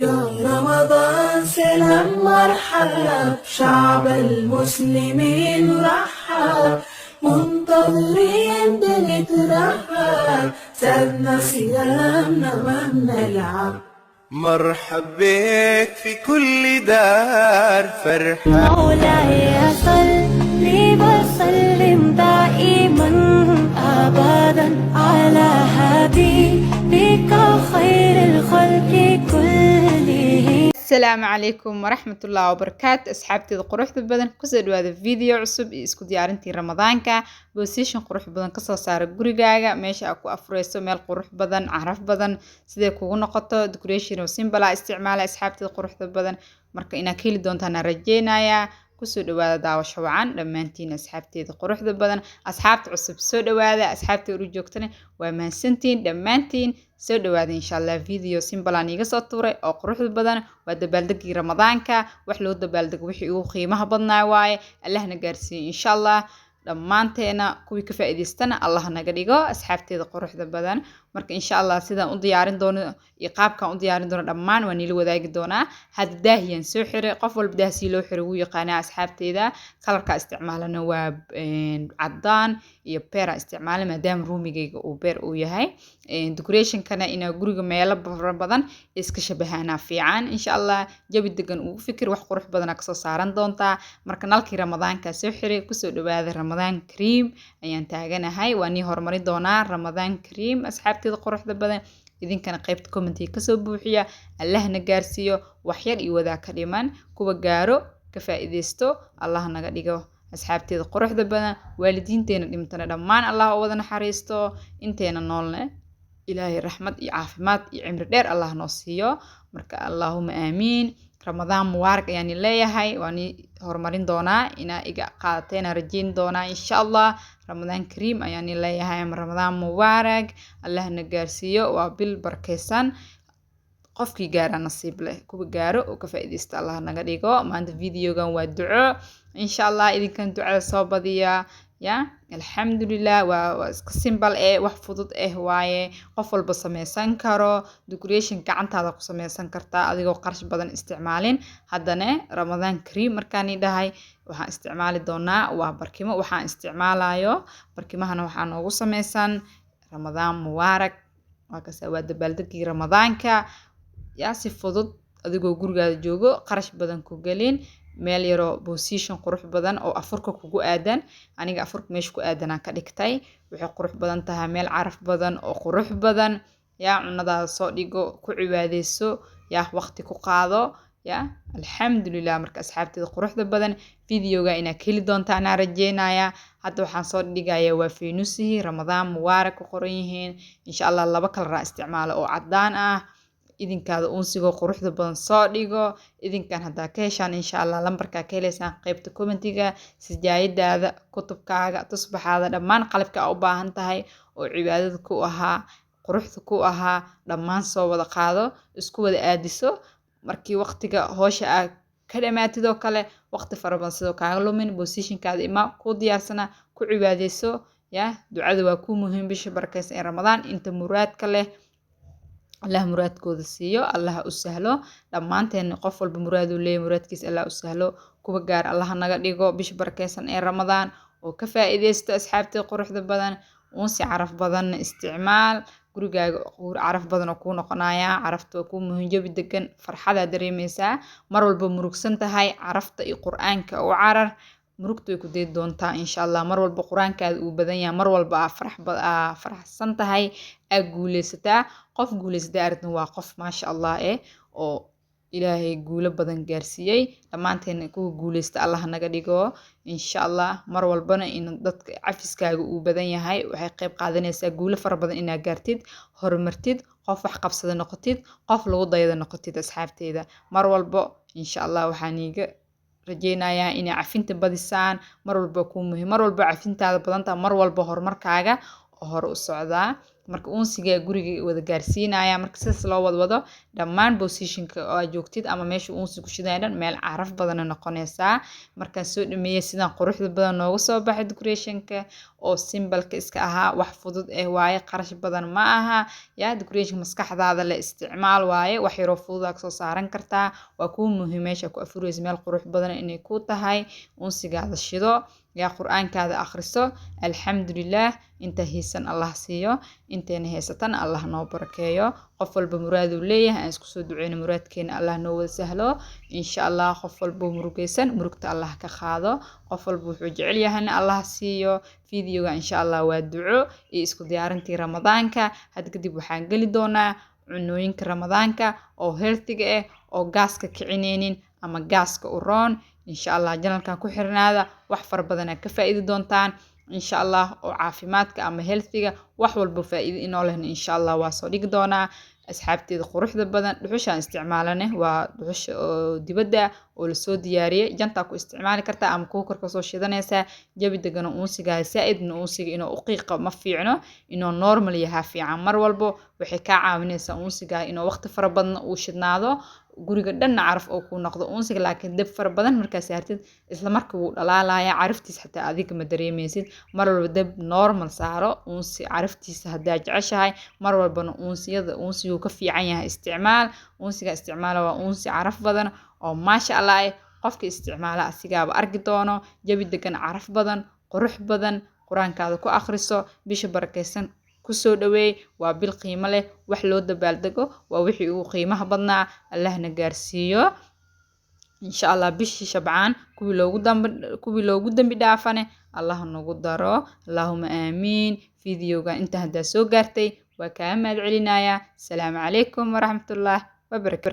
يا رمضان سلام مرحب، شعب المسلمين رحب، منتظرين بنترحب، سابنا صيامنا ما بنلعب. مرحب بك في كل دار فرحة. مولاي صل وسلم دائما أبدا على حبيبك خير الخلق كلهم. السلام عليكم ورحمة الله وبركاته. أصحابتي قروح بدن كسر هذا فيديو عصب إسكو ديارنتي رمضان كا بوسيشن قروح بدن كسر صار جورجاجا ماشي أكو أفريسو مال قروح بدن عرف بدن سيدا كوجو نقطة ديكوريشن وسيمبلا استعمال أصحابتي قروح بدن مركا إنا كيل دونت أنا رجينايا kusoo dhawaada daawasho wacan dhammaantiin asxaabteeda quruxda badan asxaabta cusub soo dhawaada asxaabta ugu joogtana waa mahadsantiin dhammaantiin soo dhawaada insha Allah video simple aan iga soo tuuray oo quruxda badan waa dabaaldegii ramadaanka wax loo dabaaldego wixii ugu qiimaha badnaa waaye Allahna gaarsiiyo insha Allah dhammaanteena kuwii ka faa'iideystana Allah naga dhigo asxaabteeda quruxda badan marka insha Allah sidaan u diyaarin doono iyo qaabkan u diyaarin doono dhammaan waan ila wadaagi doonaa hadda daahiyan soo xiray qof walba daahsi loo xiray wuu yaqaanaa asxaabteeda kalarka isticmaalana waa cadaan iyo beer isticmaala maadaama roomigayga uu beer uu yahay decoration kana ina guriga meelo badan iska shabahaana fiican insha Allah jawi degan uu fikir wax qurux badan ka soo saaran doontaa marka nalkii ramadaanka soo xiray kusoo dhawaada Ramadan Kareem ayaan taaganahay waan ii horumarin doonaa Ramadan Kareem asxaabteeda quruxda badan idinkana qaybta commentiga ka soo buuxiya Allahna gaarsiiyo wax yar iyo wada ka dhiman kuwa gaaro ka faa'iideysto Allah naga dhigo asxaabteeda quruxda badan waalidiinteena dhimtana dhammaan Allah oo wada naxariisto inteena noolne ilaahay raxmad iyo caafimaad iyo cimri dheer Allah noo siiyo marka Allahumma aamiin Ramadan mubaarak ayaan leeyahay waan horumarin doonaa ina iga qaadateena rajeyn doonaa insha Allah Ramadan Kareem ayaan leeyahay Ramadan mubaarak Allah na gaarsiiyo waa bil barakeysan qofkii gaara nasiib leh kuwa gaaro oo ka faa'iideysta Allah naga dhigo maanta videogan waa duco insha Allah idinkan ducada soo badiya ya alxamdulillah waa iska simple wax fudud waaye qof walba sameysan karo decoration gacantaada ku sameysan kartaa adigoo qarash badan isticmaalin haddana Ramadan Kareem markaan idhahay waxaan isticmaali doonaa waa barkimo waxaan isticmaalayo barkimahana waxaan ugu sameysan Ramadan mubaarak waa ka soo dabaaldegii Ramadaanka yaa si fudud adigoo gurigaada joogo qarash badan ku galin meel yaro position qurux badan oo afurka kugu aadan aniga afurka meesha ku aadanaa ka dhigtay waxay qurux badan tahay meel caraf badan oo qurux badan yaa cunadaada soo dhigo ku cibaadeyso yaa waqti ku qaado yaa alxamdulillah marka asxaabteeda quruxda badan videoga ina keli doontaa ana rajeynaya hadda waxaan soo dhigayaa waa feenusihi Ramadan mubaarak ku qoran yihiin insha Allah laba kalar isticmaalo oo cadaan ah idinkaada unsigo quruxda badan soo dhigo idinkan hadda ka heshaan insha Allah lambarka ka heleysaan qaybta commentiga sijaayadaada kutubkaaga tusbaxaada dhammaan qalabka u baahan tahay oo cibaadada ku ahaa quruxda ku ahaa dhammaan soo wada qaado isku wada aadiso markii waqtiga hoosha aad ka dhamaatid oo kale waqti fara badan sidoo kaaga lumin positionkaada ima ku diyaarsana ku cibaadeyso ya ducada waa ku muhiim bisha barakeysan ee Ramadan inta muraadka leh Allah muraadkooda siiyo Allah u sahlo dhammaanteen qof walba muraadu leeyahay muraadkiisa Allah u sahlo kuwa gaar Allah naga dhigo bisha barakeysan ee Ramadan oo ka faa'iideysto asxaabta quruxda badan unsi caraf badan isticmaal gurigaaga caraf badan oo ku noqonaya carafta ku muhiim jawi degan farxada dareemaysaa mar walba murugsan tahay carafta iyo quraanka oo carar murugtu ay ku deed doontaa insha Allah mar walba quraankaada uu badan yahay mar walba faraxsan tahay guuleysataa qof guuleysada aragtana waa qof maasha Allah oo ilaahay guulo badan gaarsiiyay dhammaanteen kuwa guuleysta Allah naga dhigo insha Allah mar walbana in dadka cafiskaaga uu badan yahay waxay qayb qaadanaysaa guulo fara badan inaad gaartid horumartid qof wax qabsada noqotid qof lagu dayda noqotid asxaabteeda mar walba insha Allah waxaan iga rajeynayaa inay cafinta badisaan mar walba ku muhiim mar walba cafintaada badan tahay mar walba horumarkaaga hor u socdaa marka uunsiga guriga wada gaarsiinaya marka sidaas loo wadwado dhammaan positionka oo aad joogtid ama meesha uunsi ku shidayn dhan meel caraf badan noqonaysaa markaan soo dhameeyay sidaan quruxda badan nooga soo baxay decorationka oo simbalka iska ahaa wax fudud waaye qarash badan ma aha yaa decoration maskaxdaada la isticmaal waaye wax yaroo fudud aad soo saaran kartaa waa kuu muhiim meesha ku afuraysa meel qurux badan inay ku tahay uunsigaada shido yaa quraankaada akhriso alxamdulillaah inta hiisan Allah siiyo intayna heysatan Allah noo barakeeyo qof walba muraad uu leeyahay aan isku soo duceyno muraadkeena Allah noo wada sahlo insha Allah qof walba murugaysan murugta Allah ka qaado qof walba wuxuu jecel yahay Allah siiyo fiidiyoga insha Allah waa duco iyo isku diyaarintii ramadaanka had kadib waxaan gali doonaa cunooyinka ramadaanka oo healthiga oo gaaska kicineynin ama gaaska u roon insha Allah janalkan ku xirnaada wax far badan ka faa'iido doontaan insha Allah oo caafimaadka ama healthiga wax walba faa'iido inoo leh insha Allah waa soo dhigi doonaa asxaabteeda quruxda badan dhuxushaan isticmaalane waa dhuxusha oo dibadda oo la soo diyaariyay janta ku isticmaali kartaa ama kuukar ka soo shidanaysaa jabi degan uunsiga saaidna uunsiga inuu u qiiqo ma fiicno inuu normal yahay fiican mar walba waxay ka caawinaysaa uunsiga inuu waqti fara badan uu shidnaado guriga dhan caraf oo ku noqdo uunsiga laakiin dab fara badan markaa saartid isla markii uu dhalaalaya caraftiisa xataa adiga ma dareemaysid mar walba dab normal saaro uunsi caraftiisa hadaa jeceshahay mar walbana uunsigu ka fiican yahay isticmaal uunsiga isticmaala waa uunsi caraf badan oo maasha Allah qofka isticmaala asigaaba arki doono jabi degan caraf badan qurux badan quraankaada ku akhriso bisha barakeysan kusoo dhaweey waa bil qiimo leh wax loo dabaaldego waa wixii ugu qiimaha badnaa Allahna gaarsiiyo insha Allah bishii Shabcaan kuwii loogu dambi dhaafane Allah nagu daro Allahumma aamiin fiidiyoga inta hadaa soo gaartay waa kaa mahad celinayaa salaamu calaykum waraxmatullaahi wabarakaatuh